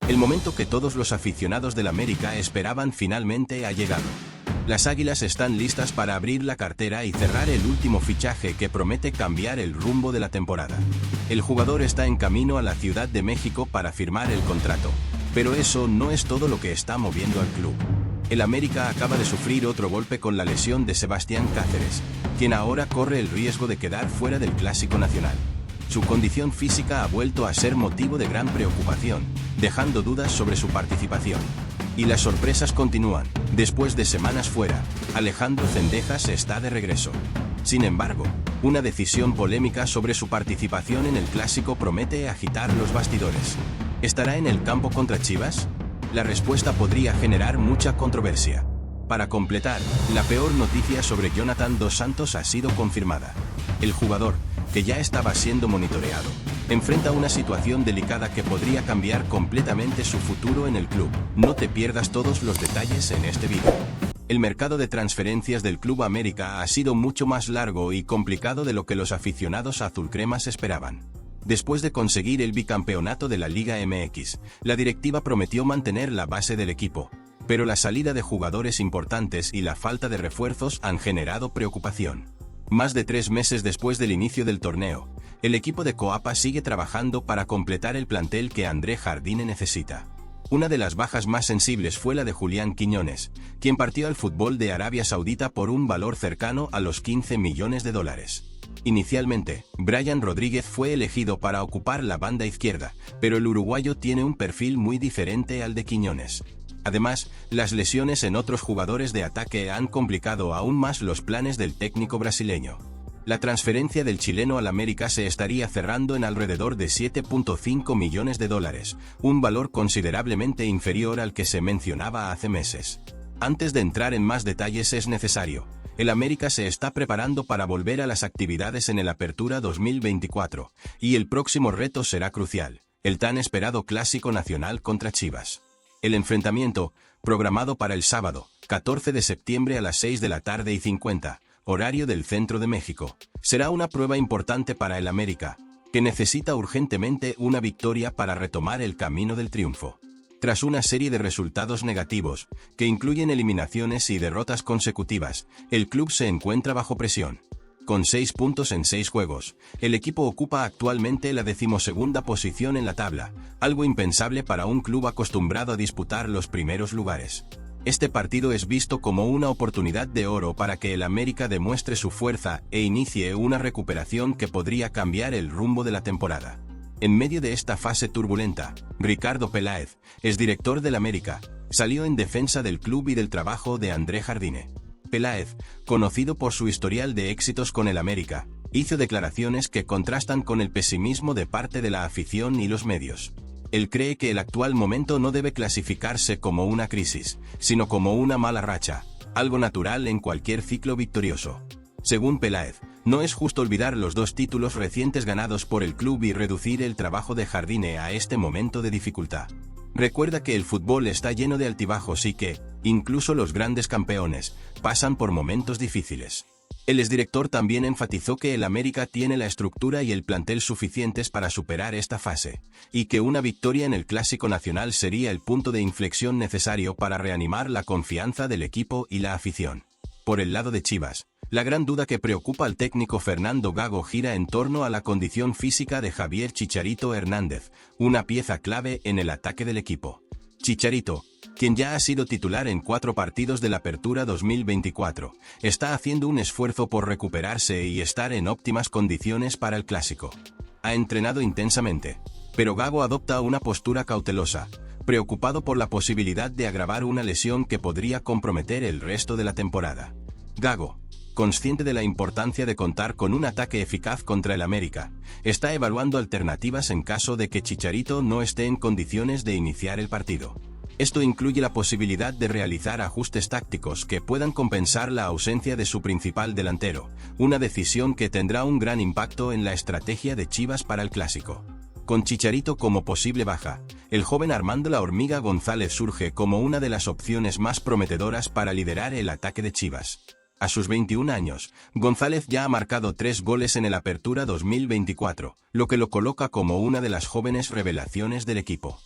El momento que todos los aficionados del América esperaban finalmente ha llegado. Las Águilas están listas para abrir la cartera y cerrar el último fichaje que promete cambiar el rumbo de la temporada. El jugador está en camino a la Ciudad de México para firmar el contrato, pero eso no es todo lo que está moviendo al club. El América acaba de sufrir otro golpe con la lesión de Sebastián Cáceres, quien ahora corre el riesgo de quedar fuera del Clásico Nacional. Su condición física ha vuelto a ser motivo de gran preocupación, dejando dudas sobre su participación. Y las sorpresas continúan. Después de semanas fuera, Alejandro Zendejas está de regreso. Sin embargo, una decisión polémica sobre su participación en el Clásico promete agitar los bastidores. ¿Estará en el campo contra Chivas? La respuesta podría generar mucha controversia. Para completar, la peor noticia sobre Jonathan Dos Santos ha sido confirmada. El jugador, que ya estaba siendo monitoreado, enfrenta una situación delicada que podría cambiar completamente su futuro en el club. No te pierdas todos los detalles en este vídeo. El mercado de transferencias del Club América ha sido mucho más largo y complicado de lo que los aficionados azulcremas esperaban. Después de conseguir el bicampeonato de la Liga MX, la directiva prometió mantener la base del equipo, pero la salida de jugadores importantes y la falta de refuerzos han generado preocupación. Más de 3 meses después del inicio del torneo, el equipo de Coapa sigue trabajando para completar el plantel que André Jardine necesita. Una de las bajas más sensibles fue la de Julián Quiñones, quien partió al fútbol de Arabia Saudita por un valor cercano a los $15 millones. Inicialmente, Brian Rodríguez fue elegido para ocupar la banda izquierda, pero el uruguayo tiene un perfil muy diferente al de Quiñones. Además, las lesiones en otros jugadores de ataque han complicado aún más los planes del técnico brasileño. La transferencia del chileno al América se estaría cerrando en alrededor de $7.5 millones, un valor considerablemente inferior al que se mencionaba hace meses. Antes de entrar en más detalles es necesario. El América se está preparando para volver a las actividades en el Apertura 2024, y el próximo reto será crucial, el tan esperado Clásico Nacional contra Chivas. El enfrentamiento, programado para el sábado, 14 de septiembre a las 6:50 p.m, horario del centro de México, será una prueba importante para el América, que necesita urgentemente una victoria para retomar el camino del triunfo. Tras una serie de resultados negativos, que incluyen eliminaciones y derrotas consecutivas, el club se encuentra bajo presión. Con 6 puntos en 6 juegos, el equipo ocupa actualmente la 12ª posición en la tabla, algo impensable para un club acostumbrado a disputar los primeros lugares. Este partido es visto como una oportunidad de oro para que el América demuestre su fuerza e inicie una recuperación que podría cambiar el rumbo de la temporada. En medio de esta fase turbulenta, Ricardo Peláez, exdirector del América, salió en defensa del club y del trabajo de André Jardine. Peláez, conocido por su historial de éxitos con el América, hizo declaraciones que contrastan con el pesimismo de parte de la afición y los medios. Él cree que el actual momento no debe clasificarse como una crisis, sino como una mala racha, algo natural en cualquier ciclo victorioso. Según Peláez, no es justo olvidar los 2 títulos recientes ganados por el club y reducir el trabajo de Jardine a este momento de dificultad. Recuerda que el fútbol está lleno de altibajos y que, incluso los grandes campeones, pasan por momentos difíciles. El exdirector también enfatizó que el América tiene la estructura y el plantel suficientes para superar esta fase, y que una victoria en el Clásico Nacional sería el punto de inflexión necesario para reanimar la confianza del equipo y la afición. Por el lado de Chivas, la gran duda que preocupa al técnico Fernando Gago gira en torno a la condición física de Javier Chicharito Hernández, una pieza clave en el ataque del equipo. Chicharito, quien ya ha sido titular en 4 partidos de la Apertura 2024, está haciendo un esfuerzo por recuperarse y estar en óptimas condiciones para el Clásico. Ha entrenado intensamente, pero Gago adopta una postura cautelosa, preocupado por la posibilidad de agravar una lesión que podría comprometer el resto de la temporada. Gago, consciente de la importancia de contar con un ataque eficaz contra el América, está evaluando alternativas en caso de que Chicharito no esté en condiciones de iniciar el partido. Esto incluye la posibilidad de realizar ajustes tácticos que puedan compensar la ausencia de su principal delantero, una decisión que tendrá un gran impacto en la estrategia de Chivas para el Clásico. Con Chicharito como posible baja, el joven Armando La Hormiga González surge como una de las opciones más prometedoras para liderar el ataque de Chivas. A sus 21 años, González ya ha marcado 3 goles en el Apertura 2024, lo que lo coloca como una de las jóvenes revelaciones del equipo.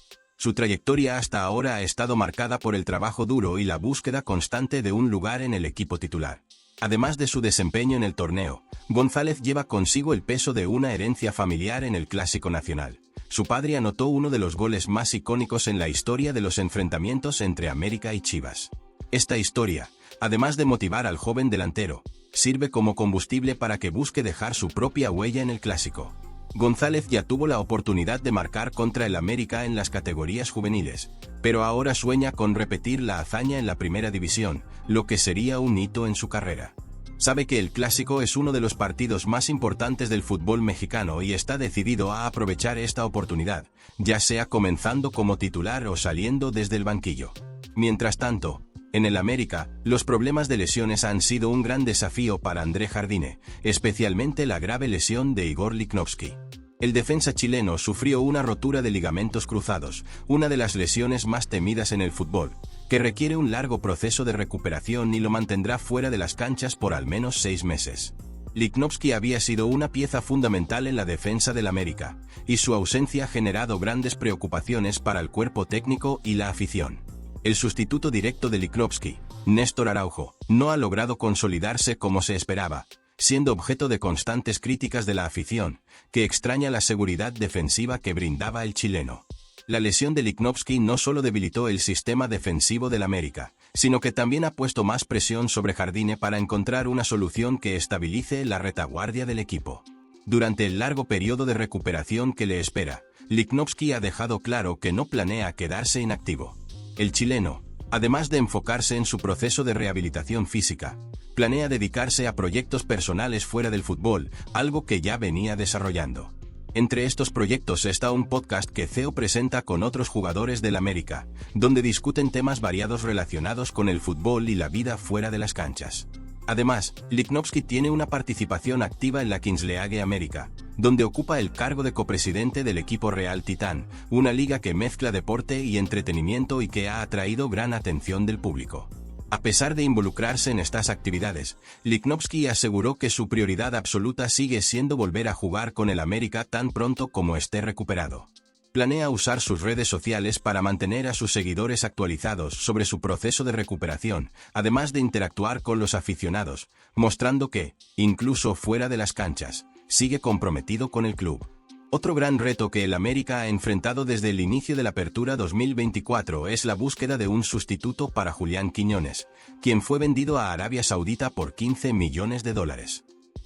Su trayectoria hasta ahora ha estado marcada por el trabajo duro y la búsqueda constante de un lugar en el equipo titular. Además de su desempeño en el torneo, González lleva consigo el peso de una herencia familiar en el Clásico Nacional. Su padre anotó uno de los goles más icónicos en la historia de los enfrentamientos entre América y Chivas. Esta historia, además de motivar al joven delantero, sirve como combustible para que busque dejar su propia huella en el Clásico. González ya tuvo la oportunidad de marcar contra el América en las categorías juveniles, pero ahora sueña con repetir la hazaña en la primera división, lo que sería un hito en su carrera. Sabe que el Clásico es uno de los partidos más importantes del fútbol mexicano y está decidido a aprovechar esta oportunidad, ya sea comenzando como titular o saliendo desde el banquillo. Mientras tanto, en el América, los problemas de lesiones han sido un gran desafío para André Jardine, especialmente la grave lesión de Igor Lichnowsky. El defensa chileno sufrió una rotura de ligamentos cruzados, una de las lesiones más temidas en el fútbol, que requiere un largo proceso de recuperación y lo mantendrá fuera de las canchas por al menos 6 meses. Lichnowsky había sido una pieza fundamental en la defensa del América, y su ausencia ha generado grandes preocupaciones para el cuerpo técnico y la afición. El sustituto directo de Lichnowsky, Néstor Araujo, no ha logrado consolidarse como se esperaba, siendo objeto de constantes críticas de la afición, que extraña la seguridad defensiva que brindaba el chileno. La lesión de Lichnowsky no solo debilitó el sistema defensivo del América, sino que también ha puesto más presión sobre Jardine para encontrar una solución que estabilice la retaguardia del equipo. Durante el largo periodo de recuperación que le espera, Lichnowsky ha dejado claro que no planea quedarse inactivo. El chileno, además de enfocarse en su proceso de rehabilitación física, planea dedicarse a proyectos personales fuera del fútbol, algo que ya venía desarrollando. Entre estos proyectos está un podcast que CEO presenta con otros jugadores del América, donde discuten temas variados relacionados con el fútbol y la vida fuera de las canchas. Además, Lichnowsky tiene una participación activa en la Kings League América, donde ocupa el cargo de copresidente del equipo Real Titán, una liga que mezcla deporte y entretenimiento y que ha atraído gran atención del público. A pesar de involucrarse en estas actividades, Lichnowsky aseguró que su prioridad absoluta sigue siendo volver a jugar con el América tan pronto como esté recuperado. Planea usar sus redes sociales para mantener a sus seguidores actualizados sobre su proceso de recuperación, además de interactuar con los aficionados, mostrando que, incluso fuera de las canchas, sigue comprometido con el club. Otro gran reto que el América ha enfrentado desde el inicio de la Apertura 2024 es la búsqueda de un sustituto para Julián Quiñones, quien fue vendido a Arabia Saudita por $15 millones.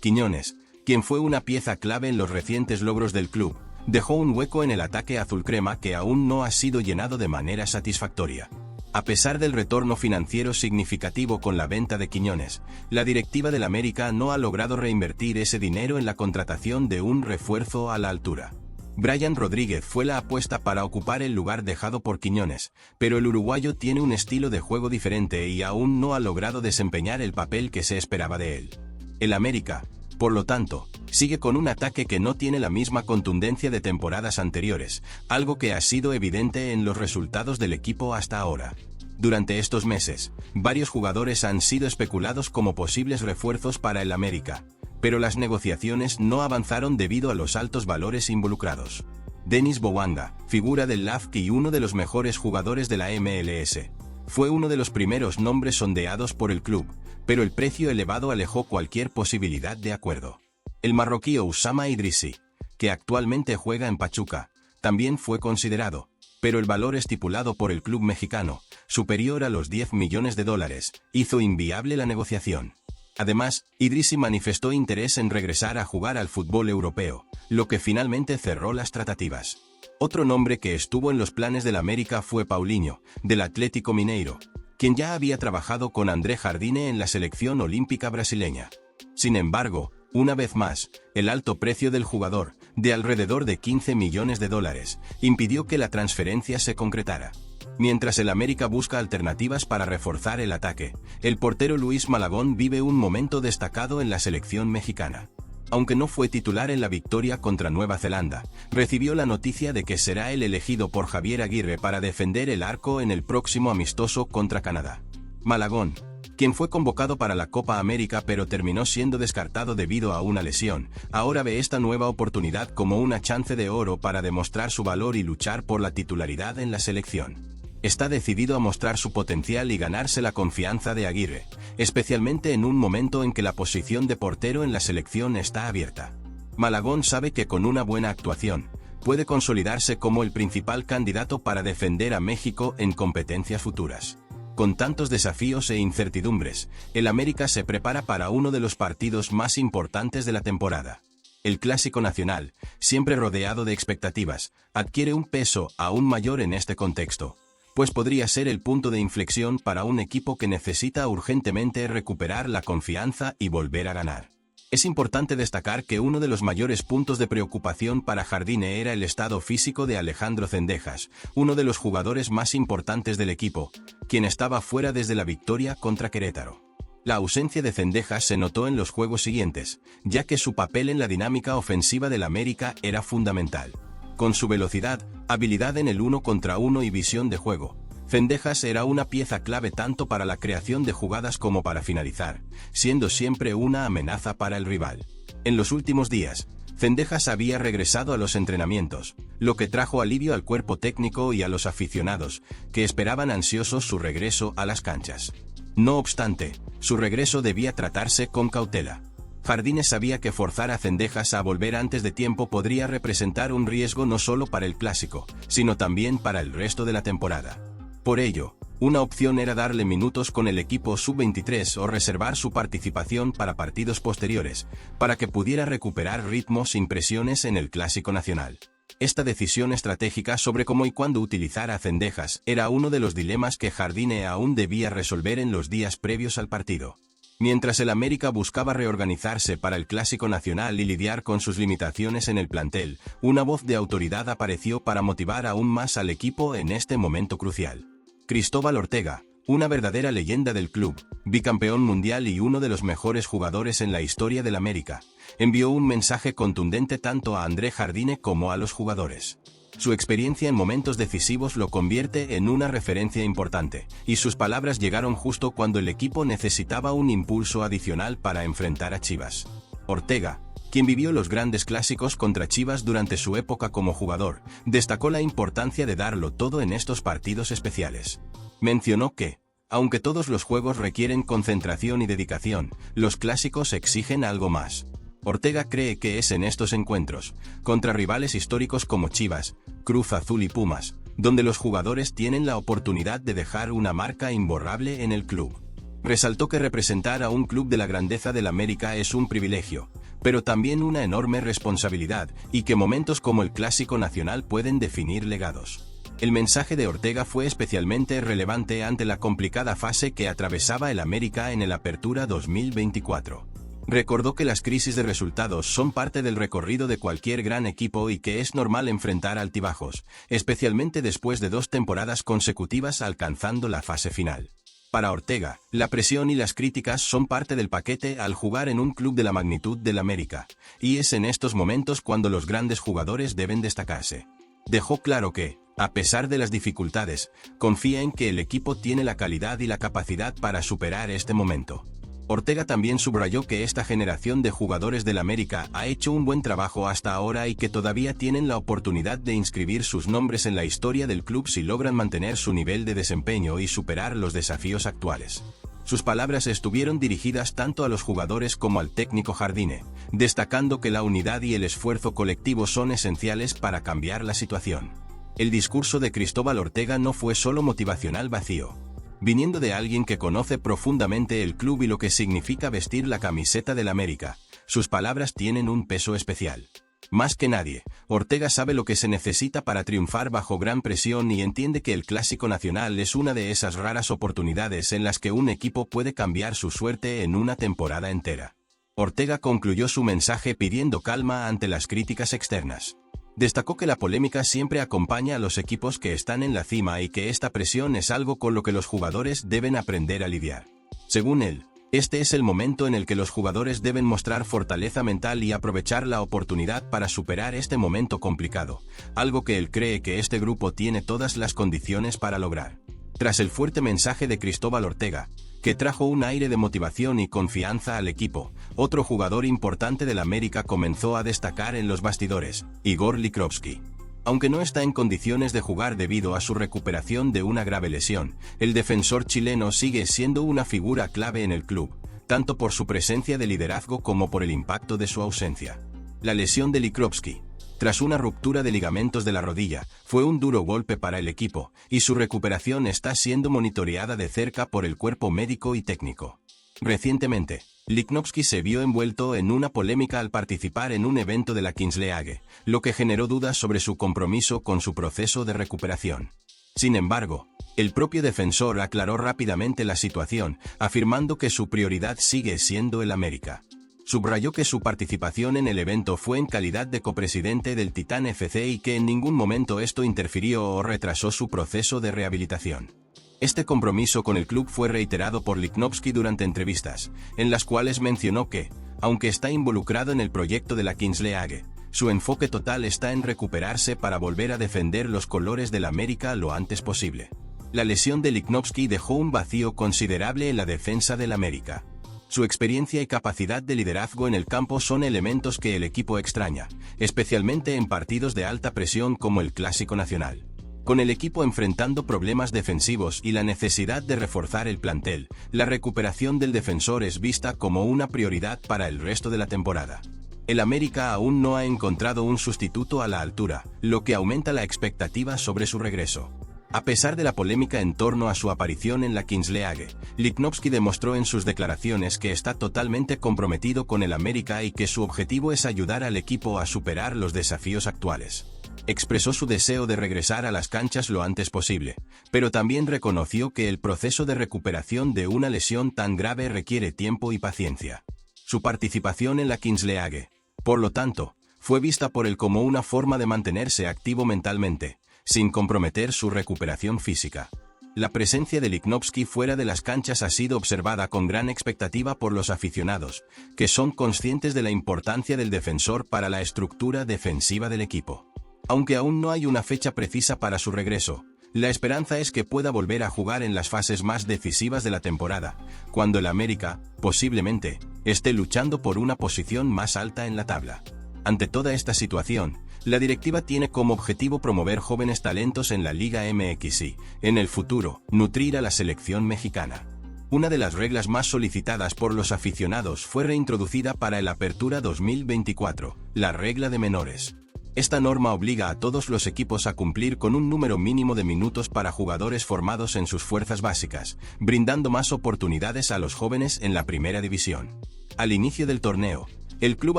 Quiñones, quien fue una pieza clave en los recientes logros del club, dejó un hueco en el ataque azulcrema que aún no ha sido llenado de manera satisfactoria. A pesar del retorno financiero significativo con la venta de Quiñones, la directiva del América no ha logrado reinvertir ese dinero en la contratación de un refuerzo a la altura. Brian Rodríguez fue la apuesta para ocupar el lugar dejado por Quiñones, pero el uruguayo tiene un estilo de juego diferente y aún no ha logrado desempeñar el papel que se esperaba de él. El América, por lo tanto, sigue con un ataque que no tiene la misma contundencia de temporadas anteriores, algo que ha sido evidente en los resultados del equipo hasta ahora. Durante estos meses, varios jugadores han sido especulados como posibles refuerzos para el América, pero las negociaciones no avanzaron debido a los altos valores involucrados. Denis Bouanga, figura del LAFC y uno de los mejores jugadores de la MLS, fue uno de los primeros nombres sondeados por el club, pero el precio elevado alejó cualquier posibilidad de acuerdo. El marroquí Oussama Idrissi, que actualmente juega en Pachuca, también fue considerado, pero el valor estipulado por el club mexicano, superior a los $10 millones, hizo inviable la negociación. Además, Idrissi manifestó interés en regresar a jugar al fútbol europeo, lo que finalmente cerró las tratativas. Otro nombre que estuvo en los planes del América fue Paulinho, del Atlético Mineiro, quien ya había trabajado con André Jardine en la selección olímpica brasileña. Sin embargo, una vez más, el alto precio del jugador, de alrededor de $15 millones, impidió que la transferencia se concretara. Mientras el América busca alternativas para reforzar el ataque, el portero Luis Malagón vive un momento destacado en la selección mexicana. Aunque no fue titular en la victoria contra Nueva Zelanda, recibió la noticia de que será el elegido por Javier Aguirre para defender el arco en el próximo amistoso contra Canadá. Malagón, quien fue convocado para la Copa América pero terminó siendo descartado debido a una lesión, ahora ve esta nueva oportunidad como una chance de oro para demostrar su valor y luchar por la titularidad en la selección. Está decidido a mostrar su potencial y ganarse la confianza de Aguirre, especialmente en un momento en que la posición de portero en la selección está abierta. Malagón sabe que con una buena actuación, puede consolidarse como el principal candidato para defender a México en competencias futuras. Con tantos desafíos e incertidumbres, el América se prepara para uno de los partidos más importantes de la temporada. El Clásico Nacional, siempre rodeado de expectativas, adquiere un peso aún mayor en este contexto, pues podría ser el punto de inflexión para un equipo que necesita urgentemente recuperar la confianza y volver a ganar. Es importante destacar que uno de los mayores puntos de preocupación para Jardine era el estado físico de Alejandro Zendejas, uno de los jugadores más importantes del equipo, quien estaba fuera desde la victoria contra Querétaro. La ausencia de Zendejas se notó en los juegos siguientes, ya que su papel en la dinámica ofensiva del América era fundamental. Con su velocidad, habilidad en el 1 contra 1 y visión de juego, Zendejas era una pieza clave tanto para la creación de jugadas como para finalizar, siendo siempre una amenaza para el rival. En los últimos días, Zendejas había regresado a los entrenamientos, lo que trajo alivio al cuerpo técnico y a los aficionados, que esperaban ansiosos su regreso a las canchas. No obstante, su regreso debía tratarse con cautela. Jardine sabía que forzar a Zendejas a volver antes de tiempo podría representar un riesgo no solo para el Clásico, sino también para el resto de la temporada. Por ello, una opción era darle minutos con el equipo sub-23 o reservar su participación para partidos posteriores, para que pudiera recuperar ritmo sin presiones en el Clásico Nacional. Esta decisión estratégica sobre cómo y cuándo utilizar a Zendejas era uno de los dilemas que Jardine aún debía resolver en los días previos al partido. Mientras el América buscaba reorganizarse para el Clásico Nacional y lidiar con sus limitaciones en el plantel, una voz de autoridad apareció para motivar aún más al equipo en este momento crucial. Cristóbal Ortega, una verdadera leyenda del club, bicampeón mundial y uno de los mejores jugadores en la historia del América, envió un mensaje contundente tanto a André Jardine como a los jugadores. Su experiencia en momentos decisivos lo convierte en una referencia importante, y sus palabras llegaron justo cuando el equipo necesitaba un impulso adicional para enfrentar a Chivas. Ortega, quien vivió los grandes clásicos contra Chivas durante su época como jugador, destacó la importancia de darlo todo en estos partidos especiales. Mencionó que, aunque todos los juegos requieren concentración y dedicación, los clásicos exigen algo más. Ortega cree que es en estos encuentros, contra rivales históricos como Chivas, Cruz Azul y Pumas, donde los jugadores tienen la oportunidad de dejar una marca imborrable en el club. Resaltó que representar a un club de la grandeza del América es un privilegio, pero también una enorme responsabilidad, y que momentos como el Clásico Nacional pueden definir legados. El mensaje de Ortega fue especialmente relevante ante la complicada fase que atravesaba el América en el Apertura 2024. Recordó que las crisis de resultados son parte del recorrido de cualquier gran equipo y que es normal enfrentar altibajos, especialmente después de 2 temporadas consecutivas alcanzando la fase final. Para Ortega, la presión y las críticas son parte del paquete al jugar en un club de la magnitud del América, y es en estos momentos cuando los grandes jugadores deben destacarse. Dejó claro que, a pesar de las dificultades, confía en que el equipo tiene la calidad y la capacidad para superar este momento. Ortega también subrayó que esta generación de jugadores del América ha hecho un buen trabajo hasta ahora y que todavía tienen la oportunidad de inscribir sus nombres en la historia del club si logran mantener su nivel de desempeño y superar los desafíos actuales. Sus palabras estuvieron dirigidas tanto a los jugadores como al técnico Jardine, destacando que la unidad y el esfuerzo colectivo son esenciales para cambiar la situación. El discurso de Cristóbal Ortega no fue solo motivacional vacío. Viniendo de alguien que conoce profundamente el club y lo que significa vestir la camiseta del América, sus palabras tienen un peso especial. Más que nadie, Ortega sabe lo que se necesita para triunfar bajo gran presión y entiende que el Clásico Nacional es una de esas raras oportunidades en las que un equipo puede cambiar su suerte en una temporada entera. Ortega concluyó su mensaje pidiendo calma ante las críticas externas. Destacó que la polémica siempre acompaña a los equipos que están en la cima y que esta presión es algo con lo que los jugadores deben aprender a lidiar. Según él, este es el momento en el que los jugadores deben mostrar fortaleza mental y aprovechar la oportunidad para superar este momento complicado, algo que él cree que este grupo tiene todas las condiciones para lograr. Tras el fuerte mensaje de Cristóbal Ortega, que trajo un aire de motivación y confianza al equipo. Otro jugador importante del América comenzó a destacar en los bastidores, Igor Lichnowsky. Aunque no está en condiciones de jugar debido a su recuperación de una grave lesión, el defensor chileno sigue siendo una figura clave en el club, tanto por su presencia de liderazgo como por el impacto de su ausencia. La lesión de Lichnowsky, tras una ruptura de ligamentos de la rodilla, fue un duro golpe para el equipo, y su recuperación está siendo monitoreada de cerca por el cuerpo médico y técnico. Recientemente, Lichnowsky se vio envuelto en una polémica al participar en un evento de la Kings League, lo que generó dudas sobre su compromiso con su proceso de recuperación. Sin embargo, el propio defensor aclaró rápidamente la situación, afirmando que su prioridad sigue siendo el América. Subrayó que su participación en el evento fue en calidad de copresidente del Titán FC y que en ningún momento esto interfirió o retrasó su proceso de rehabilitación. Este compromiso con el club fue reiterado por Lichnowsky durante entrevistas, en las cuales mencionó que, aunque está involucrado en el proyecto de la Kings League, su enfoque total está en recuperarse para volver a defender los colores del América lo antes posible. La lesión de Lichnowsky dejó un vacío considerable en la defensa del América. Su experiencia y capacidad de liderazgo en el campo son elementos que el equipo extraña, especialmente en partidos de alta presión como el Clásico Nacional. Con el equipo enfrentando problemas defensivos y la necesidad de reforzar el plantel, la recuperación del defensor es vista como una prioridad para el resto de la temporada. El América aún no ha encontrado un sustituto a la altura, lo que aumenta la expectativa sobre su regreso. A pesar de la polémica en torno a su aparición en la Kings League, Lichnowsky demostró en sus declaraciones que está totalmente comprometido con el América y que su objetivo es ayudar al equipo a superar los desafíos actuales. Expresó su deseo de regresar a las canchas lo antes posible, pero también reconoció que el proceso de recuperación de una lesión tan grave requiere tiempo y paciencia. Su participación en la Kings League, por lo tanto, fue vista por él como una forma de mantenerse activo mentalmente, sin comprometer su recuperación física. La presencia de Lichnowsky fuera de las canchas ha sido observada con gran expectativa por los aficionados, que son conscientes de la importancia del defensor para la estructura defensiva del equipo. Aunque aún no hay una fecha precisa para su regreso, la esperanza es que pueda volver a jugar en las fases más decisivas de la temporada, cuando el América, posiblemente, esté luchando por una posición más alta en la tabla. Ante toda esta situación, la directiva tiene como objetivo promover jóvenes talentos en la Liga MX y, en el futuro, nutrir a la selección mexicana. Una de las reglas más solicitadas por los aficionados fue reintroducida para el Apertura 2024, la regla de menores. Esta norma obliga a todos los equipos a cumplir con un número mínimo de minutos para jugadores formados en sus fuerzas básicas, brindando más oportunidades a los jóvenes en la primera división. Al inicio del torneo, el Club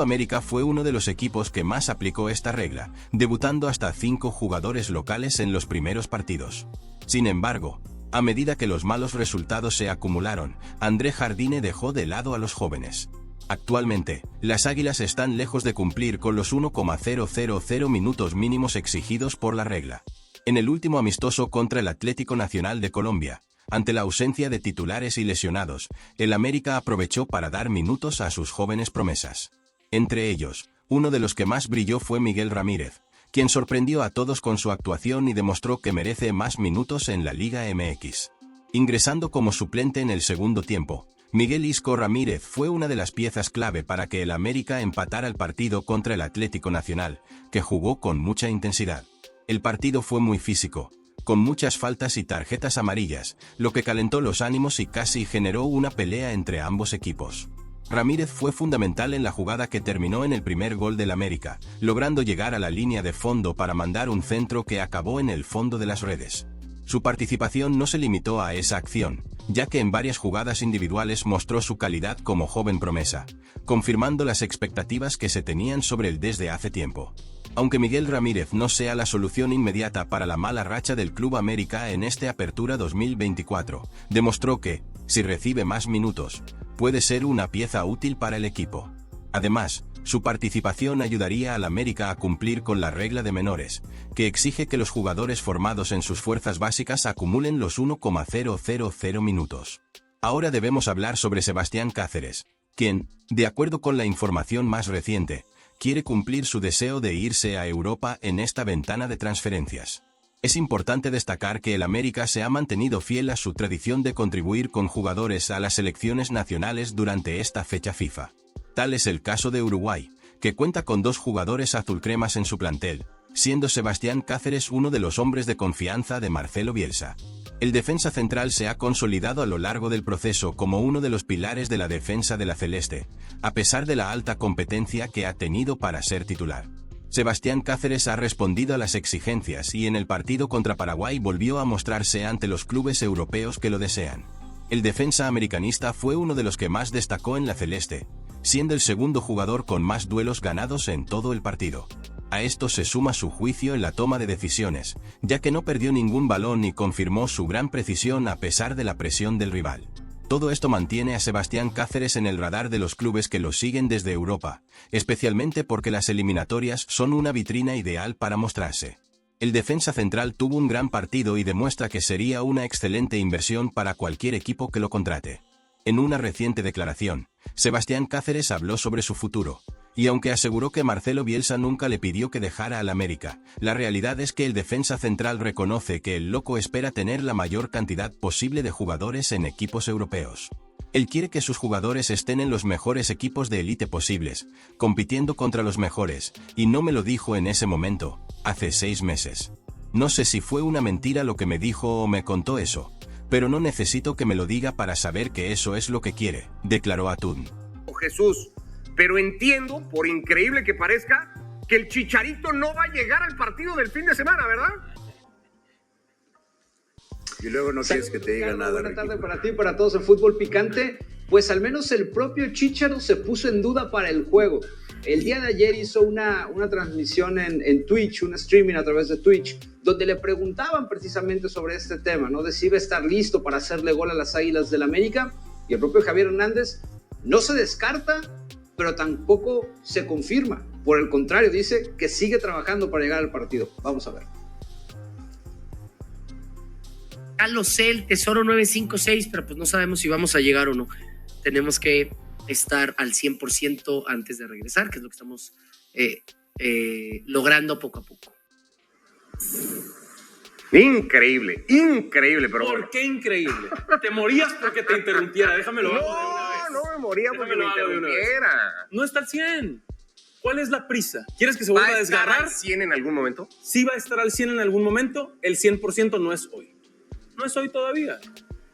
América fue uno de los equipos que más aplicó esta regla, debutando hasta 5 jugadores locales en los primeros partidos. Sin embargo, a medida que los malos resultados se acumularon, André Jardine dejó de lado a los jóvenes. Actualmente, las Águilas están lejos de cumplir con los 1,000 minutos mínimos exigidos por la regla. En el último amistoso contra el Atlético Nacional de Colombia, ante la ausencia de titulares y lesionados, el América aprovechó para dar minutos a sus jóvenes promesas. Entre ellos, uno de los que más brilló fue Miguel Ramírez, quien sorprendió a todos con su actuación y demostró que merece más minutos en la Liga MX. Ingresando como suplente en el segundo tiempo, Miguel Isco Ramírez fue una de las piezas clave para que el América empatara el partido contra el Atlético Nacional, que jugó con mucha intensidad. El partido fue muy físico, con muchas faltas y tarjetas amarillas, lo que calentó los ánimos y casi generó una pelea entre ambos equipos. Ramírez fue fundamental en la jugada que terminó en el primer gol del América, logrando llegar a la línea de fondo para mandar un centro que acabó en el fondo de las redes. Su participación no se limitó a esa acción, ya que en varias jugadas individuales mostró su calidad como joven promesa, confirmando las expectativas que se tenían sobre él desde hace tiempo. Aunque Miguel Ramírez no sea la solución inmediata para la mala racha del Club América en este Apertura 2024, demostró que, si recibe más minutos, puede ser una pieza útil para el equipo. Además, su participación ayudaría al América a cumplir con la regla de menores, que exige que los jugadores formados en sus fuerzas básicas acumulen los 1,000 minutos. Ahora debemos hablar sobre Sebastián Cáceres, quien, de acuerdo con la información más reciente, quiere cumplir su deseo de irse a Europa en esta ventana de transferencias. Es importante destacar que el América se ha mantenido fiel a su tradición de contribuir con jugadores a las selecciones nacionales durante esta fecha FIFA. Tal es el caso de Uruguay, que cuenta con 2 jugadores azulcremas en su plantel, siendo Sebastián Cáceres uno de los hombres de confianza de Marcelo Bielsa. El defensa central se ha consolidado a lo largo del proceso como uno de los pilares de la defensa de la Celeste, a pesar de la alta competencia que ha tenido para ser titular. Sebastián Cáceres ha respondido a las exigencias y en el partido contra Paraguay volvió a mostrarse ante los clubes europeos que lo desean. El defensa americanista fue uno de los que más destacó en la Celeste, siendo el segundo jugador con más duelos ganados en todo el partido. A esto se suma su juicio en la toma de decisiones, ya que no perdió ningún balón y confirmó su gran precisión a pesar de la presión del rival. Todo esto mantiene a Sebastián Cáceres en el radar de los clubes que lo siguen desde Europa, especialmente porque las eliminatorias son una vitrina ideal para mostrarse. El defensa central tuvo un gran partido y demuestra que sería una excelente inversión para cualquier equipo que lo contrate. En una reciente declaración, Sebastián Cáceres habló sobre su futuro, y aunque aseguró que Marcelo Bielsa nunca le pidió que dejara al América, la realidad es que el defensa central reconoce que el loco espera tener la mayor cantidad posible de jugadores en equipos europeos. Él quiere que sus jugadores estén en los mejores equipos de élite posibles, compitiendo contra los mejores, y no me lo dijo en ese momento, hace 6 meses. No sé si fue una mentira lo que me dijo o me contó eso, pero no necesito que me lo diga para saber que eso es lo que quiere, declaró Atún. Jesús, pero entiendo, por increíble que parezca, que el Chicharito no va a llegar al partido del fin de semana, ¿verdad? Y luego no quieres que te diga nada. Buena tarde para ti y para todos en Fútbol Picante. Pues al menos el propio Chicharo se puso en duda para el juego. El día de ayer hizo una transmisión en Twitch, un streaming a través de Twitch, donde le preguntaban precisamente sobre este tema, ¿no? De si iba a estar listo para hacerle gol a las Águilas del América. Y el propio Javier Hernández no se descarta, pero tampoco se confirma. Por el contrario, dice que sigue trabajando para llegar al partido. Vamos a ver. Ya lo sé, el Tesoro 956, pero pues no sabemos si vamos a llegar o no. Tenemos que estar al 100% antes de regresar, que es lo que estamos logrando poco a poco. Increíble, increíble, pero... ¿Por qué increíble? Te morías porque te interrumpiera, déjamelo. No me moría porque me interrumpiera. No está al 100. ¿Cuál es la prisa? ¿Quieres que se vuelva a desgarrar? ¿Va a estar al 100 en algún momento? Sí va a estar al 100 en algún momento, el 100% no es hoy. No es hoy todavía.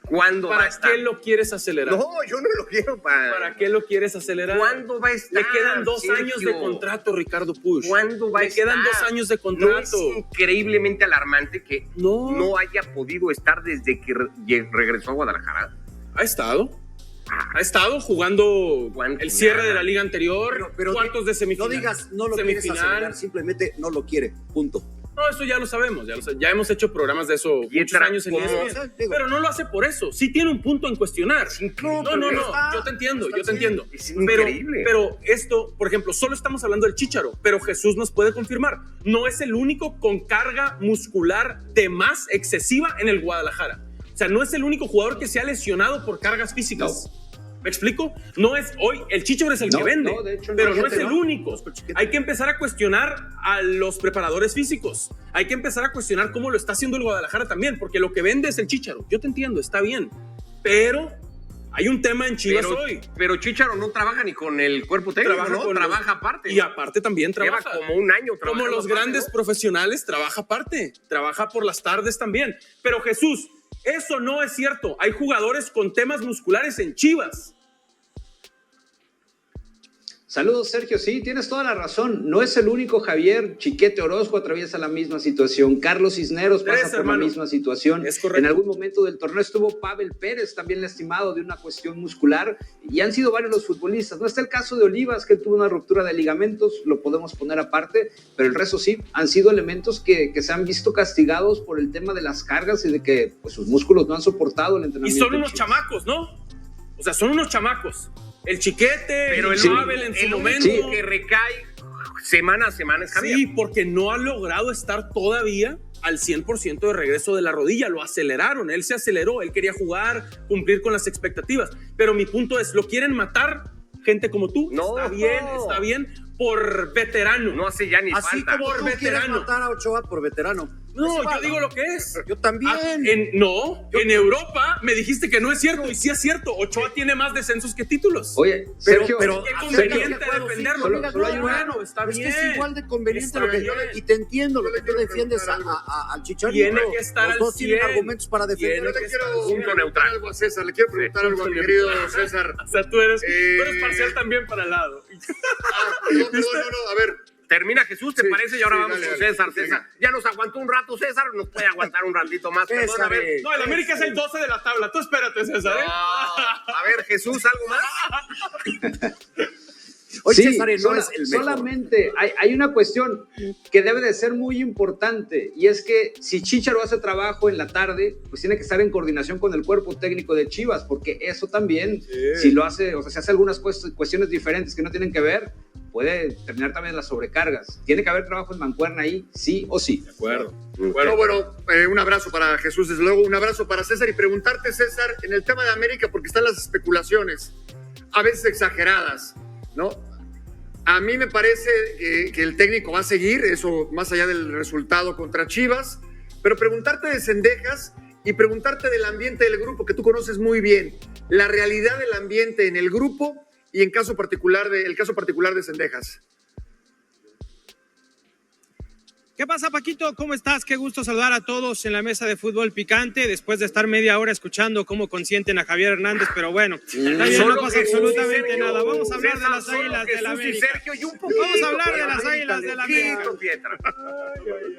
¿Cuándo va a estar? ¿Para qué lo quieres acelerar? No, yo no lo quiero para... ¿Para qué lo quieres acelerar? ¿Cuándo va a estar? Le quedan 2 años de contrato, Ricardo Puch. ¿Cuándo va a estar? Le quedan 2 años de contrato. ¿No es increíblemente alarmante que no haya podido estar desde que regresó a Guadalajara? Ha estado jugando el cierre de la liga anterior, pero cuartos de semifinal. No digas no lo quieres acelerar, simplemente no lo quiere, punto. No, eso ya lo sabemos, ya hemos hecho programas de eso muchos años en ESPN, pero no lo hace por eso. Sí tiene un punto en cuestionar. No, yo te entiendo. Es increíble. Pero esto, por ejemplo, solo estamos hablando del Chícharo, pero Jesús nos puede confirmar. No es el único con carga muscular de más excesiva en el Guadalajara. O sea, no es el único jugador que se ha lesionado por cargas físicas. No. ¿Me explico? No es hoy, el Chicharo es el que vende, de hecho, pero no es el único. Hay que empezar a cuestionar a los preparadores físicos. Hay que empezar a cuestionar cómo lo está haciendo el Guadalajara también, porque lo que vende es el Chicharo. Yo te entiendo, está bien, pero hay un tema en Chivas hoy. Pero Chicharo no trabaja ni con el cuerpo técnico, trabaja aparte. Y aparte también trabaja. Lleva como un año trabajando. Como los grandes profesionales, trabaja aparte. Trabaja por las tardes también. Pero Jesús, eso no es cierto. Hay jugadores con temas musculares en Chivas. Saludos, Sergio. Sí, tienes toda la razón. No es el único. Javier Chiquete Orozco atraviesa la misma situación. Carlos Cisneros pasa por la misma situación. Es correcto. En algún momento del torneo estuvo Pavel Pérez, también lastimado de una cuestión muscular. Y han sido varios los futbolistas. No está el caso de Olivas, que tuvo una ruptura de ligamentos. Lo podemos poner aparte. Pero el resto sí, han sido elementos que se han visto castigados por el tema de las cargas y de que pues, sus músculos no han soportado el entrenamiento. Y son unos chamacos, ¿no? O sea, son unos chamacos. El Chiquete, pero el Pavel en su momento. Que recae semana a semana es Javier. Sí, porque no ha logrado estar todavía al 100% de regreso de la rodilla. Lo aceleraron, él se aceleró, él quería jugar, cumplir con las expectativas. Pero mi punto es, ¿lo quieren matar gente como tú? No. Está bien, por veterano. No hace ya ni así falta. Como por tú veterano. Quieres matar a Ochoa por veterano. No, yo digo lo que es. Yo también. En Europa me dijiste que no es cierto, y sí es cierto. Ochoa tiene más descensos que títulos. Oye, Pero, Sergio, pero qué conveniente defenderlo. Solo hay una- Bueno, está es bien. que es igual de conveniente Está lo que bien. y te entiendo lo que tú defiendes al Chicharito. Tiene que estar Los al dos tienen 100. argumentos para defender. Tiene Yo que le quiero estar al 100. preguntar algo a César, le quiero preguntar algo a mi querido César. O sea, tú eres parcial también para el lado. Perdón, no, a ver. Termina Jesús, ¿te parece? Y ahora vamos con César. César, ya nos aguantó un rato César, nos puede aguantar un ratito más. Perdón, a ver. No, el América es el 12 de la tabla. Tú espérate, César. ¿eh? A ver, Jesús, ¿algo más? Hoy Sí, César no es el mejor. solamente hay una cuestión que debe de ser muy importante, y es que si Chícharo hace trabajo en la tarde, pues tiene que estar en coordinación con el cuerpo técnico de Chivas, porque eso también, si lo hace, o sea, si hace algunas cuestiones diferentes que no tienen que ver, puede terminar también las sobrecargas. Tiene que haber trabajo en mancuerna ahí, sí o sí. De acuerdo. Bueno, un abrazo para Jesús, desde luego, un abrazo para César, y preguntarte, César, en el tema de América, porque están las especulaciones, a veces exageradas, ¿no? A mí me parece que el técnico va a seguir, eso más allá del resultado contra Chivas, pero preguntarte de Cendejas y preguntarte del ambiente del grupo, que tú conoces muy bien, la realidad del ambiente en el grupo y el caso particular de Cendejas. ¿Qué pasa, Paquito? ¿Cómo estás? Qué gusto saludar a todos en la mesa de Fútbol Picante, después de estar media hora escuchando cómo consienten a Javier Hernández, pero bueno, no pasa absolutamente nada. Vamos a hablar de las Águilas del América. Vamos a hablar de las Águilas del América.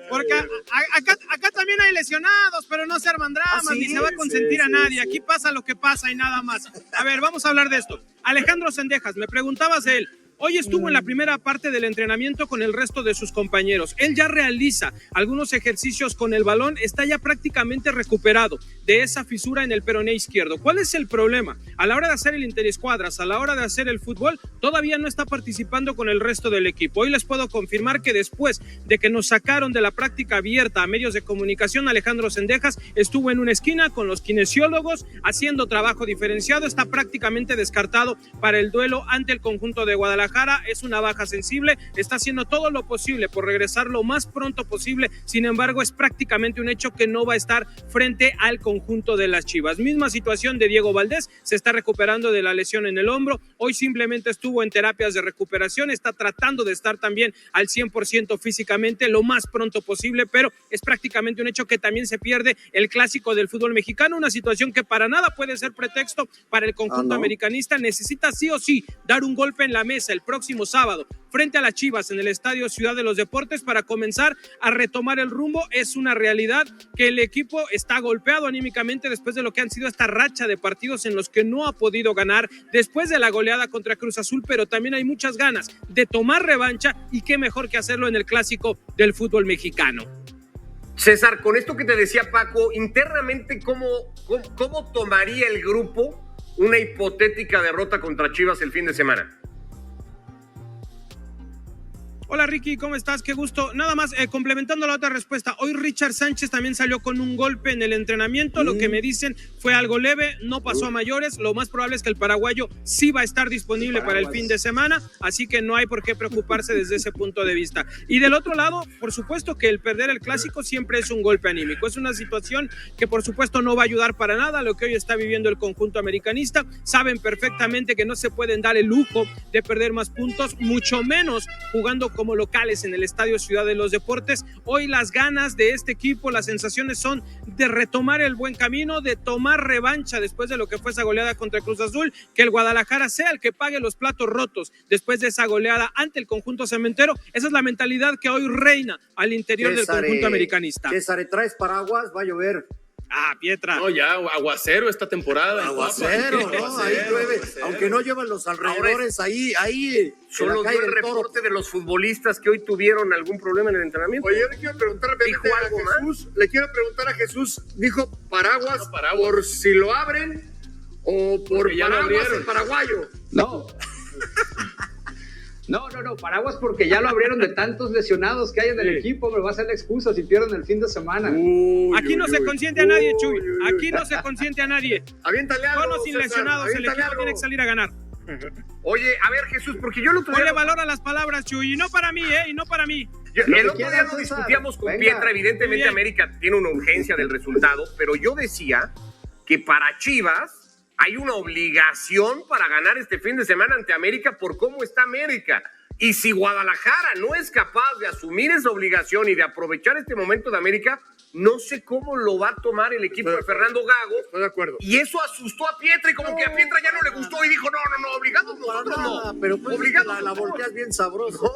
Porque acá también hay lesionados, pero no se arman dramas, ni se va a consentir a nadie. Aquí pasa lo que pasa y nada más. A ver, vamos a hablar de esto. Alejandro Cendejas, me preguntabas de él. Hoy estuvo en la primera parte del entrenamiento con el resto de sus compañeros. Él ya realiza algunos ejercicios con el balón, está ya prácticamente recuperado de esa fisura en el peroné izquierdo. ¿Cuál es el problema? A la hora de hacer el interescuadras, a la hora de hacer el fútbol, todavía no está participando con el resto del equipo. Hoy les puedo confirmar que después de que nos sacaron de la práctica abierta a medios de comunicación, Alejandro Cendejas estuvo en una esquina con los kinesiólogos haciendo trabajo diferenciado, está prácticamente descartado para el duelo ante el conjunto de Guadalajara. Es una baja sensible, está haciendo todo lo posible por regresar lo más pronto posible, sin embargo es prácticamente un hecho que no va a estar frente al conjunto de las Chivas. Misma situación de Diego Valdés, se está recuperando de la lesión en el hombro, hoy simplemente estuvo en terapias de recuperación, está tratando de estar también al 100% físicamente lo más pronto posible, pero es prácticamente un hecho que también se pierde el clásico del fútbol mexicano, una situación que para nada puede ser pretexto para el conjunto americanista, necesita sí o sí dar un golpe en la mesa el próximo sábado frente a las Chivas en el Estadio Ciudad de los Deportes para comenzar a retomar el rumbo. Es una realidad que el equipo está golpeado anímicamente después de lo que han sido esta racha de partidos en los que no ha podido ganar después de la goleada contra Cruz Azul, pero también hay muchas ganas de tomar revancha, y qué mejor que hacerlo en el clásico del fútbol mexicano. César, con esto que te decía Paco, internamente, ¿cómo tomaría el grupo una hipotética derrota contra Chivas el fin de semana? Hola Ricky, ¿cómo estás? Qué gusto. Nada más, complementando la otra respuesta, hoy Richard Sánchez también salió con un golpe en el entrenamiento, lo que me dicen fue algo leve, no pasó a mayores, lo más probable es que el paraguayo sí va a estar disponible para el fin de semana, así que no hay por qué preocuparse desde ese punto de vista. Y del otro lado, por supuesto que el perder el clásico siempre es un golpe anímico, es una situación que por supuesto no va a ayudar para nada lo que hoy está viviendo el conjunto americanista. Saben perfectamente que no se pueden dar el lujo de perder más puntos, mucho menos jugando como locales en el Estadio Ciudad de los Deportes. Hoy las ganas de este equipo, las sensaciones son de retomar el buen camino, de tomar revancha después de lo que fue esa goleada contra Cruz Azul, que el Guadalajara sea el que pague los platos rotos después de esa goleada ante el conjunto cementero. Esa es la mentalidad que hoy reina al interior del conjunto americanista. César, ¿traes paraguas? Va a llover. Ah, Pietra. No, ya, aguacero esta temporada. Aguacero, ¿no? Ahí llueve. Aunque no llueven los alrededores, ahí. Solo dio el reporte de los futbolistas que hoy tuvieron algún problema en el entrenamiento. Oye, yo le quiero preguntar a Jesús. Le quiero preguntar a Jesús, dijo paraguas, por si lo abren o por paraguas el paraguayo. No, paraguas porque ya lo abrieron de tantos lesionados que hay en el equipo, me va a ser la excusa si pierden el fin de semana. Aquí no se consiente a nadie, Chuy. Aquí no se consiente a nadie. Aviéntale algo. Con o sin lesionados, el equipo tiene que salir a ganar. Oye, a ver, Jesús, porque yo el otro Ponle día... valor a las palabras, Chuy, y no para mí, y no para mí. El otro día lo discutíamos con Pietra, evidentemente América tiene una urgencia del resultado, pero yo decía que para Chivas hay una obligación para ganar este fin de semana ante América por cómo está América. Y si Guadalajara no es capaz de asumir esa obligación y de aprovechar este momento de América, no sé cómo lo va a tomar el equipo de Fernando Gago. Estoy de acuerdo. Y eso asustó a Pietra y como que a Pietra ya no le gustó y dijo, no, obligados nosotros no. Pero pues Obligados la volteas bien sabroso. No.